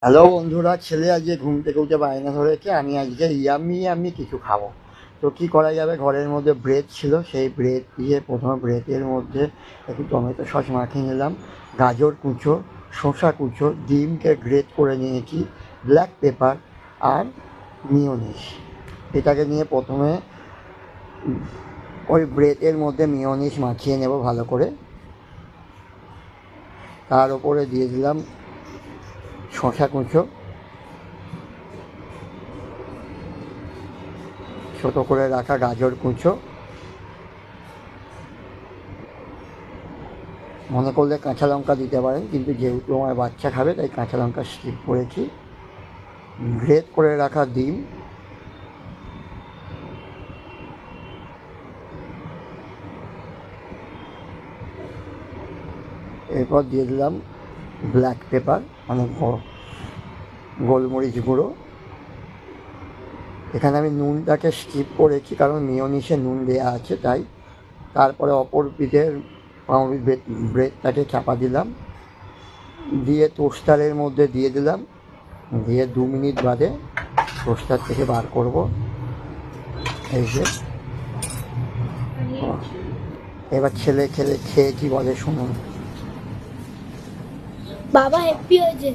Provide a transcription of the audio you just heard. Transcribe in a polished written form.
Hello বন্ধুরা, ছেলে আজকে ঘুম থেকে উঠে বায়না ধরেছে আমি আজকে ইয়াম্মি কিছু খাবো। তো কী করা যাবে, ঘরের মধ্যে ব্রেড ছিল, সেই ব্রেড দিয়ে প্রথমে ব্রেডের মধ্যে একটু টমেটো সস মাখিয়ে নিলাম, গাজর কুচো, শসা কুচো, ডিমকে গ্রেট করে নিয়েছি, ব্ল্যাক পেপার আর মিওনিস। এটাকে নিয়ে প্রথমে ওই ব্রেডের মধ্যে মিওনিস মাখিয়ে নেব ভালো করে। তার উপরে দিয়ে দিলাম শসা কুচো, ছোটো করে রাখা গাজর কুচো, মনে করলে কাঁচা লঙ্কা দিতে পারেন, কিন্তু যেহেতু আমার বাচ্চা খাবে তাই কাঁচা লঙ্কা স্কিপ করেছি, গ্রেট করে রাখা ডিম, এরপর দিয়ে দিলাম ব্ল্যাক পেপার মানে গোলমরিচ গুঁড়ো। এখানে আমি নুনটাকে স্কিপ করেছি কারণ মিওনিসে নুন দেওয়া আছে তাই। তারপরে অপর পিঠের পাউরুটি ব্রেডটাকে চাপা দিলাম, দিয়ে টোস্টারের মধ্যে দিয়ে দিলাম, দিয়ে 2 মিনিট বাদে টোস্টার থেকে বার করব। এই যে এবার খেয়ে কি বলে শুনুন। বাবা হ্যাপি হয়েছে,